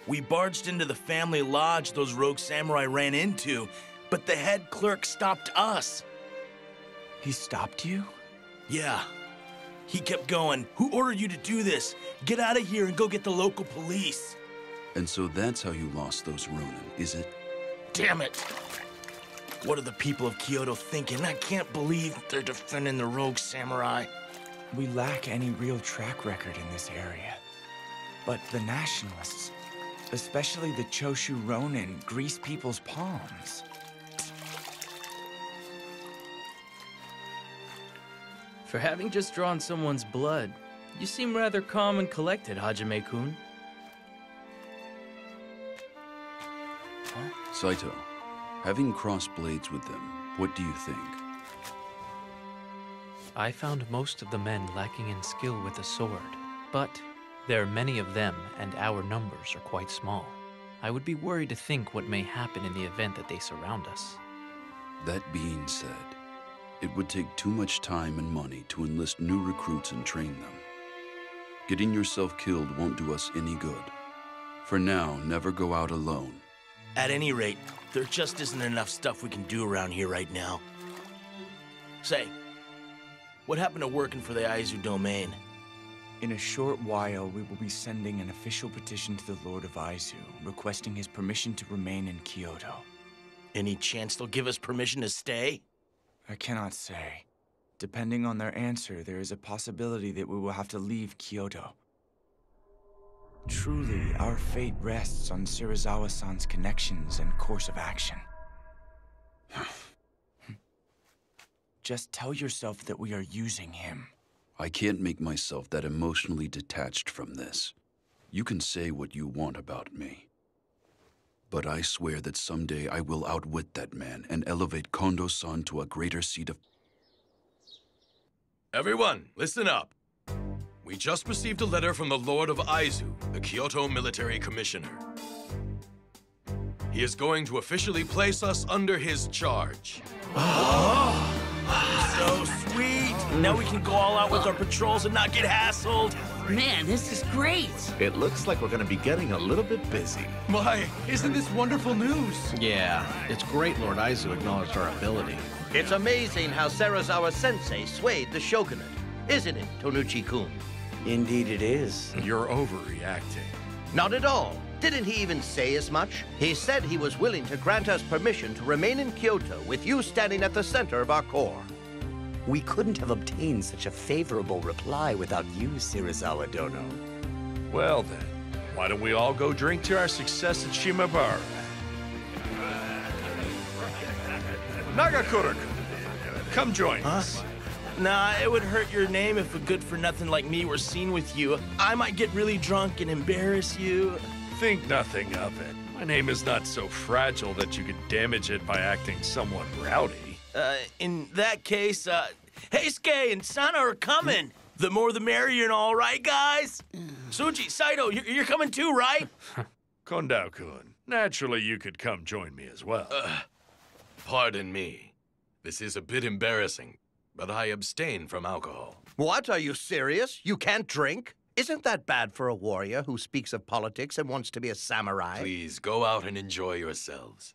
We barged into the family lodge those rogue samurai ran into, but the head clerk stopped us. He stopped you? Yeah. He kept going. Who ordered you to do this? Get out of here and go get the local police. And so that's how you lost those Ronin, is it? Damn it! What are the people of Kyoto thinking? I can't believe they're defending the rogue samurai. We lack any real track record in this area. But the nationalists, especially the Choshu Ronin, grease people's palms. For having just drawn someone's blood, you seem rather calm and collected, Hajime-kun. Saito, having crossed blades with them, what do you think? I found most of the men lacking in skill with the sword, but there are many of them and our numbers are quite small. I would be worried to think what may happen in the event that they surround us. That being said, it would take too much time and money to enlist new recruits and train them. Getting yourself killed won't do us any good. For now, never go out alone. At any rate, there just isn't enough stuff we can do around here right now. Say, what happened to working for the Aizu domain? In a short while, we will be sending an official petition to the Lord of Aizu, requesting his permission to remain in Kyoto. Any chance they'll give us permission to stay? I cannot say. Depending on their answer, there is a possibility that we will have to leave Kyoto. Truly, our fate rests on Shirazawa-san's connections and course of action. Just tell yourself that we are using him. I can't make myself that emotionally detached from this. You can say what you want about me. But I swear that someday I will outwit that man and elevate Kondo-san to a greater seat of... Everyone, listen up. We just received a letter from the Lord of Aizu, the Kyoto Military Commissioner. He is going to officially place us under his charge. So sweet! Now we can go all out with our patrols and not get hassled. Man, this is great! It looks like we're gonna be getting a little bit busy. Why, isn't this wonderful news? Yeah, it's great Lord Aizu acknowledged our ability. It's amazing how Serizawa-sensei swayed the shogunate, isn't it, Tonuchi-kun? Indeed it is. You're overreacting. Not at all. Didn't he even say as much? He said he was willing to grant us permission to remain in Kyoto with you standing at the center of our corps. We couldn't have obtained such a favorable reply without you, Shirazawa-dono. Well then, why don't we all go drink to our success at Shimabara? Nagakura, come join us. Nah, it would hurt your name if a good-for-nothing like me were seen with you. I might get really drunk and embarrass you. Think nothing of it. My name is not so fragile that you could damage it by acting somewhat rowdy. In that case, Heisuke and Sana are coming. The more the merrier and all, right, guys? Suji, Saito, you're coming too, right? Kondao-kun, naturally you could come join me as well. Pardon me. This is a bit embarrassing, but I abstain from alcohol. What? Are you serious? You can't drink? Isn't that bad for a warrior who speaks of politics and wants to be a samurai? Please, go out and enjoy yourselves.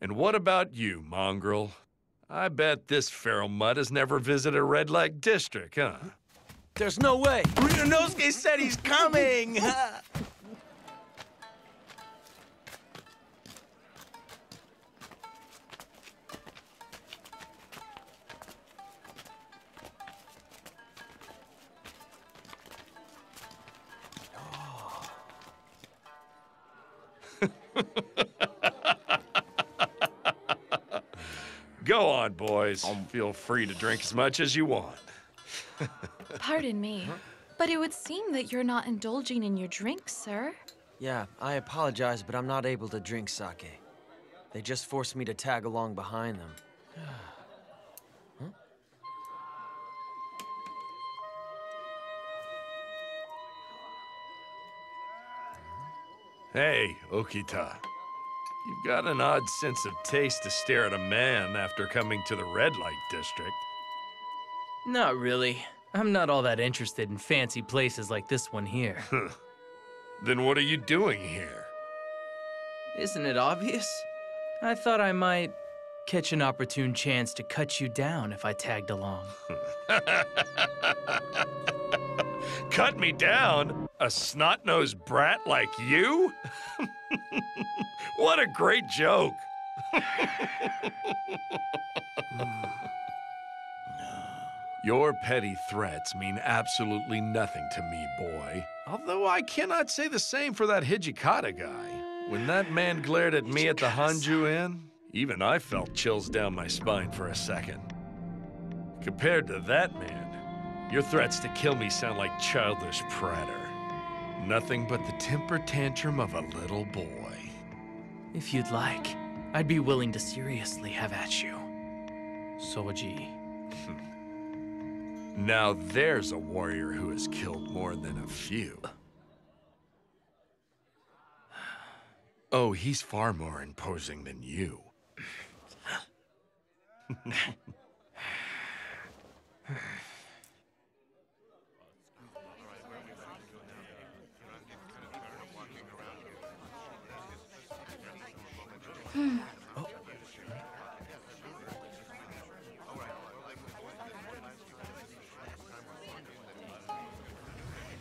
And what about you, mongrel? I bet this feral mutt has never visited a red light district, huh? There's no way. Ryunosuke said he's coming. Go on, boys. Feel free to drink as much as you want. Pardon me, but it would seem that you're not indulging in your drink, sir. Yeah, I apologize, but I'm not able to drink sake. They just forced me to tag along behind them. Huh? Hey, Okita. You've got an odd sense of taste to stare at a man after coming to the red light district. Not really. I'm not all that interested in fancy places like this one here. Then what are you doing here? Isn't it obvious? I thought I might catch an opportune chance to cut you down if I tagged along. Cut me down? A snot-nosed brat like you? What a great joke. Your petty threats mean absolutely nothing to me, boy. Although I cannot say the same for that Hijikata guy. When that man glared at me at the Hanju Inn, even I felt chills down my spine for a second. Compared to that man, your threats to kill me sound like childish pratter. Nothing but the temper tantrum of a little boy. If you'd like, I'd be willing to seriously have at you. Soji. Now there's a warrior who has killed more than a few. Oh, he's far more imposing than you.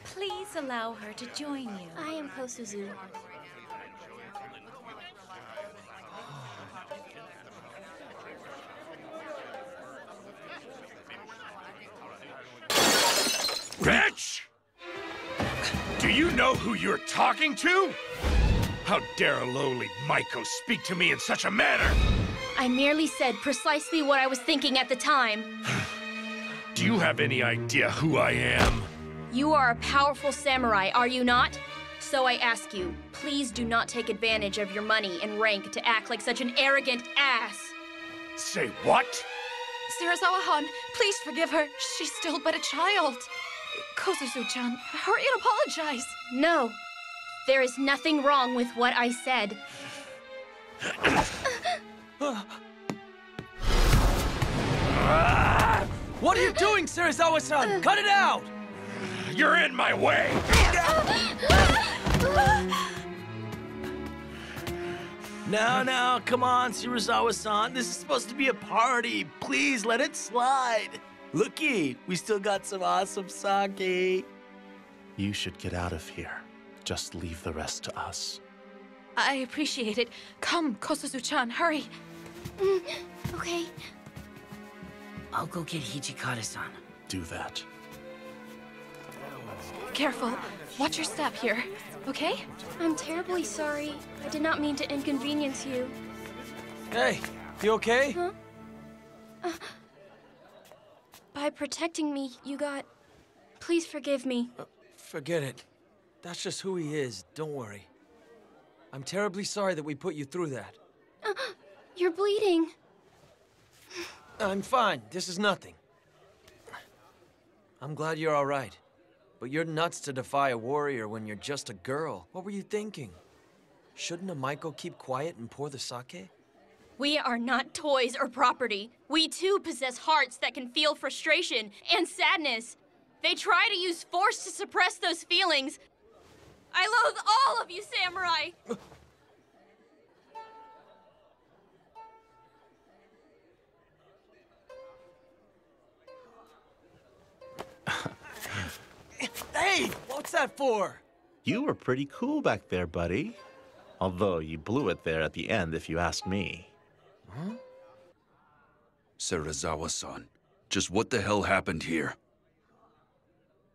Please allow her to join you. I am Kosuzu. Bitch! Do you know who you're talking to? How dare a lowly Maiko speak to me in such a manner? I merely said precisely what I was thinking at the time. Do you have any idea who I am? You are a powerful samurai, are you not? So I ask you, please do not take advantage of your money and rank to act like such an arrogant ass. Say what? Serizawa-han, please forgive her. She's still but a child. Kosuzu-chan, hurry and apologize. No, there is nothing wrong with what I said. What are you doing, Serizawa-san? Cut it out! You're in my way! Now, come on, Serizawa-san. This is supposed to be a party. Please let it slide. Looky, we still got some awesome sake. You should get out of here. Just leave the rest to us. I appreciate it. Come, Kosuzu-chan, hurry. Okay. I'll go get Hijikata-san. Do that. Careful. Watch your step here, okay? I'm terribly sorry. I did not mean to inconvenience you. Hey, you okay? Huh? By protecting me, you got... Please forgive me. Forget it. That's just who he is. Don't worry. I'm terribly sorry that we put you through that. You're bleeding. I'm fine. This is nothing. I'm glad you're all right. But you're nuts to defy a warrior when you're just a girl. What were you thinking? Shouldn't a Maiko keep quiet and pour the sake? We are not toys or property. We too possess hearts that can feel frustration and sadness. They try to use force to suppress those feelings. I loathe all of you, samurai! Hey, what's that for? You were pretty cool back there, buddy. Although you blew it there at the end, if you ask me. Huh? Serizawa-san, just what the hell happened here?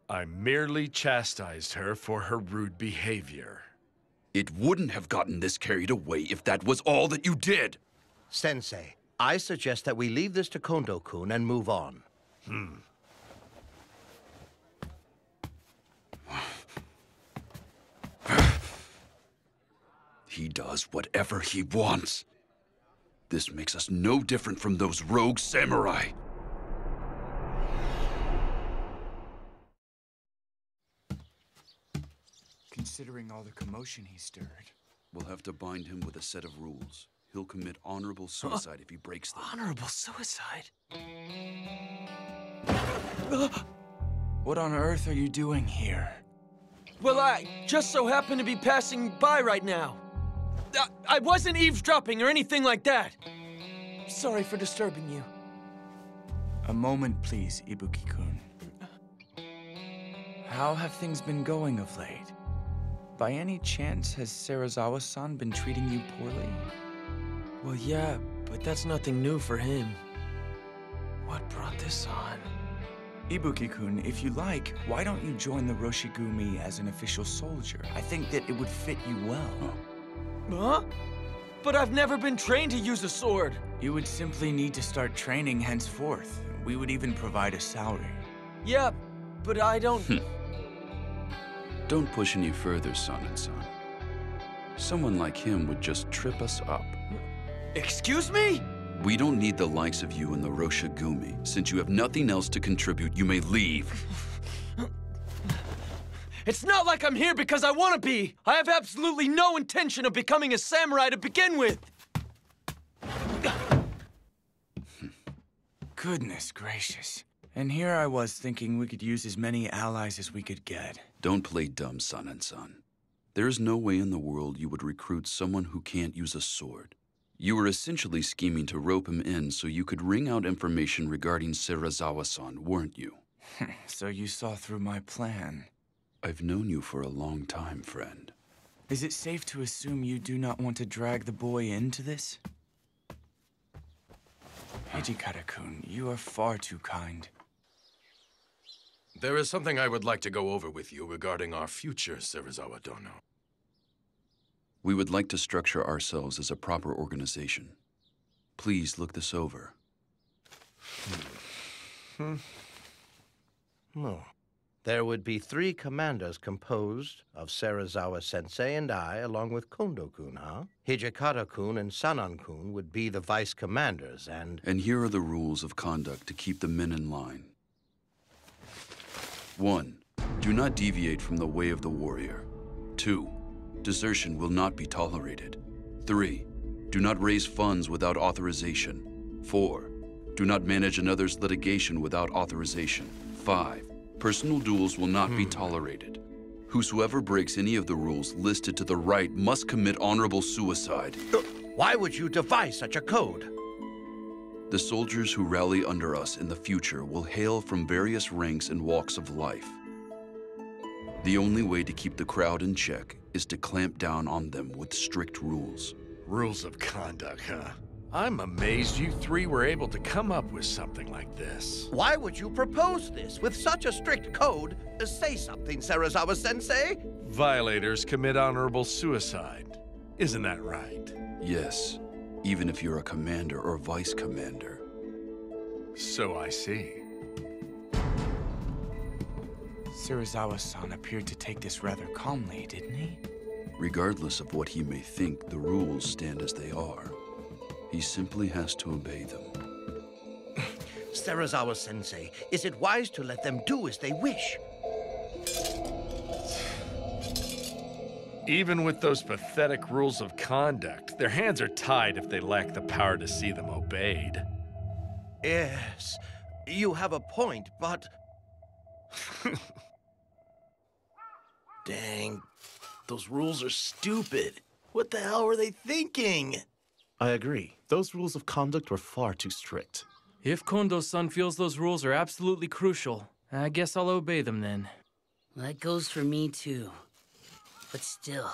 I merely chastised her for her rude behavior. It wouldn't have gotten this carried away if that was all that you did. Sensei, I suggest that we leave this to Kondo-kun and move on. He does whatever he wants. This makes us no different from those rogue samurai. Considering all the commotion he stirred. We'll have to bind him with a set of rules. He'll commit honorable suicide if he breaks them. Honorable suicide? What on earth are you doing here? Well, I just so happen to be passing by right now. I wasn't eavesdropping or anything like that. Sorry for disturbing you. A moment, please, Ibuki-kun. How have things been going of late? By any chance, has Serizawa-san been treating you poorly? Well, yeah, but that's nothing new for him. What brought this on? Ibuki-kun, if you like, why don't you join the Roshigumi as an official soldier? I think that it would fit you well. Huh? But I've never been trained to use a sword. You would simply need to start training henceforth. We would even provide a salary. Yeah, but I don't... Don't push any further, son. Someone like him would just trip us up. Excuse me? We don't need the likes of you in the Roshigumi. Since you have nothing else to contribute, you may leave. It's not like I'm here because I want to be. I have absolutely no intention of becoming a samurai to begin with. Goodness gracious. And here I was thinking we could use as many allies as we could get. Don't play dumb, son. There is no way in the world you would recruit someone who can't use a sword. You were essentially scheming to rope him in so you could wring out information regarding Serizawa-san, weren't you? So you saw through my plan. I've known you for a long time, friend. Is it safe to assume you do not want to drag the boy into this? Hijikata-kun, you are far too kind. There is something I would like to go over with you regarding our future, Serizawa Dono. We would like to structure ourselves as a proper organization. Please look this over. There would be 3 commanders composed of Serizawa-sensei and I, along with Kondo-kun, huh? Hijikata-kun and Sanan-kun would be the vice commanders, and... And here are the rules of conduct to keep the men in line. 1. Do not deviate from the way of the warrior. 2. Desertion will not be tolerated. 3. Do not raise funds without authorization. 4. Do not manage another's litigation without authorization. 5. Personal duels will not be tolerated. Whosoever breaks any of the rules listed to the right must commit honorable suicide. Why would you devise such a code? The soldiers who rally under us in the future will hail from various ranks and walks of life. The only way to keep the crowd in check is to clamp down on them with strict rules. Rules of conduct, huh? I'm amazed you 3 were able to come up with something like this. Why would you propose this with such a strict code? Say something, Serizawa-sensei. Violators commit honorable suicide. Isn't that right? Yes, even if you're a commander or vice commander. So I see. Serizawa-san appeared to take this rather calmly, didn't he? Regardless of what he may think, the rules stand as they are. He simply has to obey them. Serizawa-sensei, is it wise to let them do as they wish? Even with those pathetic rules of conduct, their hands are tied if they lack the power to see them obeyed. Yes, you have a point, but... Dang, those rules are stupid. What the hell were they thinking? I agree. Those rules of conduct were far too strict. If Kondo-san feels those rules are absolutely crucial, I guess I'll obey them then. That goes for me too. But still,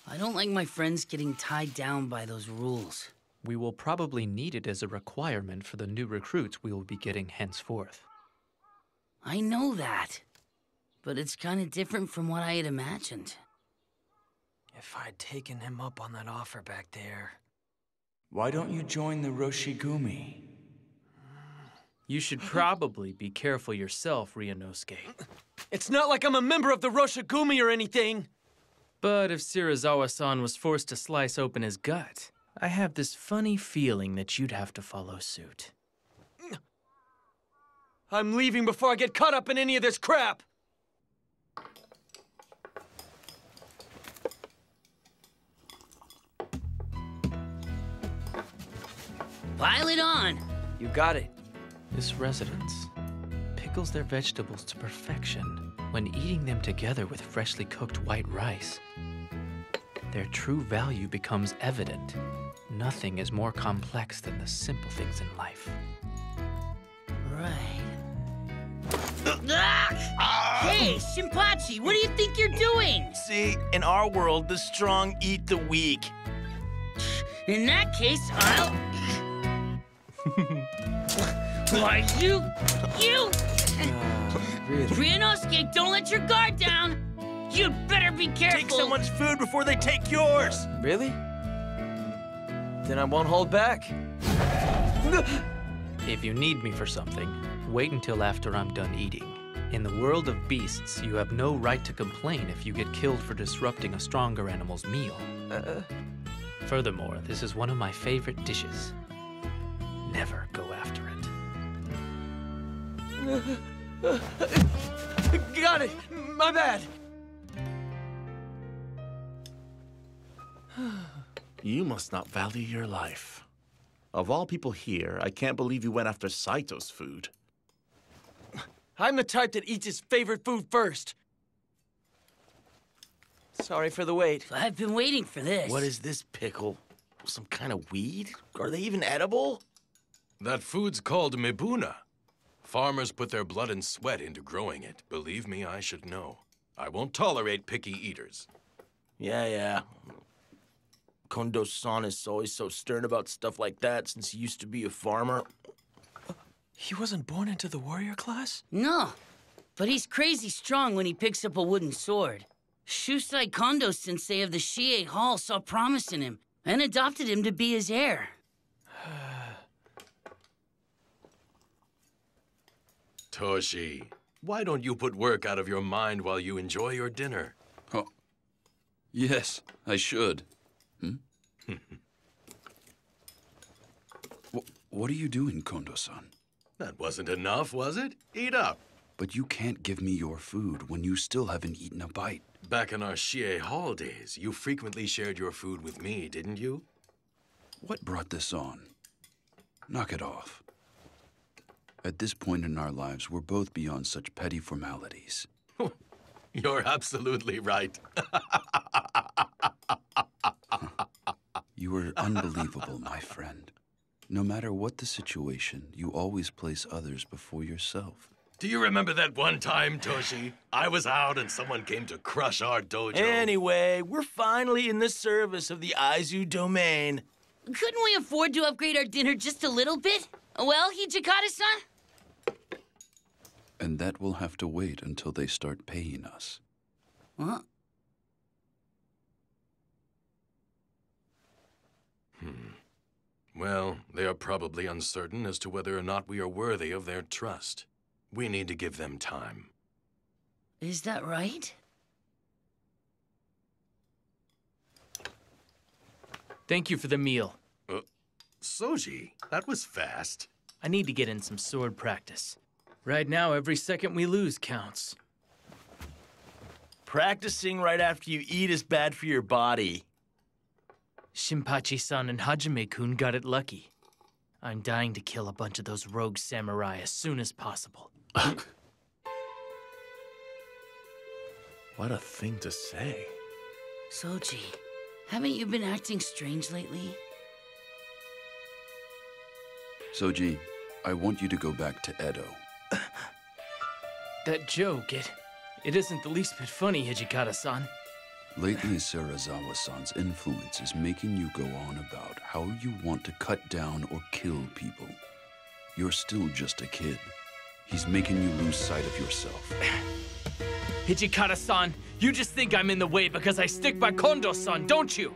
I don't like my friends getting tied down by those rules. We will probably need it as a requirement for the new recruits we will be getting henceforth. I know that, but it's kind of different from what I had imagined. If I'd taken him up on that offer back there... Why don't you join the Roshigumi? You should probably be careful yourself, Ryunosuke. It's not like I'm a member of the Roshigumi or anything! But if Serizawa-san was forced to slice open his gut, I have this funny feeling that you'd have to follow suit. I'm leaving before I get caught up in any of this crap! Pile it on! You got it. This residence. Pick pickles their vegetables to perfection. When eating them together with freshly cooked white rice, their true value becomes evident. Nothing is more complex than the simple things in life. Right. Hey, Shinpachi, what do you think you're doing? See, in our world, the strong eat the weak. In that case, I'll... Why, you... Really? Ryunosuke, don't let your guard down! You'd better be careful! Take someone's food before they take yours! Really? Then I won't hold back. If you need me for something, wait until after I'm done eating. In the world of beasts, you have no right to complain if you get killed for disrupting a stronger animal's meal. Furthermore, this is one of my favorite dishes. Never go after it. Got it! My bad! You must not value your life. Of all people here, I can't believe you went after Saito's food. I'm the type that eats his favorite food first. Sorry for the wait. I've been waiting for this. What is this pickle? Some kind of weed? Are they even edible? That food's called mibuna. Farmers put their blood and sweat into growing it. Believe me, I should know. I won't tolerate picky eaters. Yeah. Kondo-san is always so stern about stuff like that since he used to be a farmer. He wasn't born into the warrior class? No, but he's crazy strong when he picks up a wooden sword. Shusai Kondo-sensei of the Shie Hall saw promise in him and adopted him to be his heir. Toshi, why don't you put work out of your mind while you enjoy your dinner? Oh, yes, I should. What are you doing, Kondo-san? That wasn't enough, was it? Eat up. But you can't give me your food when you still haven't eaten a bite. Back in our Shie Hall days, you frequently shared your food with me, didn't you? What brought this on? Knock it off. At this point in our lives, we're both beyond such petty formalities. You're absolutely right. You are unbelievable, my friend. No matter what the situation, you always place others before yourself. Do you remember that one time, Toshi? I was out and someone came to crush our dojo. Anyway, we're finally in the service of the Aizu domain. Couldn't we afford to upgrade our dinner just a little bit? Well, Hijikata-san? And that will have to wait until they start paying us. Huh? Well, they are probably uncertain as to whether or not we are worthy of their trust. We need to give them time. Is that right? Thank you for the meal. Soji, that was fast. I need to get in some sword practice. Right now, every second we lose counts. Practicing right after you eat is bad for your body. Shinpachi-san and Hajime-kun got it lucky. I'm dying to kill a bunch of those rogue samurai as soon as possible. What a thing to say. Soji, haven't you been acting strange lately? Soji, I want you to go back to Edo. That joke, it isn't the least bit funny, Hijikata-san. Lately, Serizawa-san's influence is making you go on about how you want to cut down or kill people. You're still just a kid. He's making you lose sight of yourself. Hijikata-san, you just think I'm in the way because I stick by Kondo-san, don't you?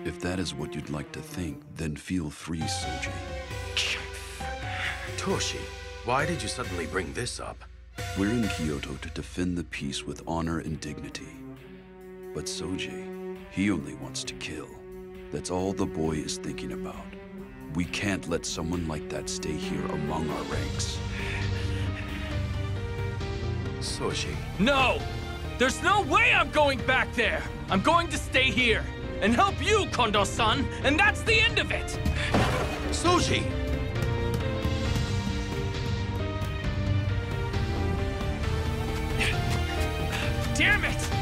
If that is what you'd like to think, then feel free, Soji. Toshi, why did you suddenly bring this up? We're in Kyoto to defend the peace with honor and dignity. But Soji, he only wants to kill. That's all the boy is thinking about. We can't let someone like that stay here among our ranks. Soji. No! There's no way I'm going back there! I'm going to stay here and help you, Kondo-san, and that's the end of it! Soji! damn it!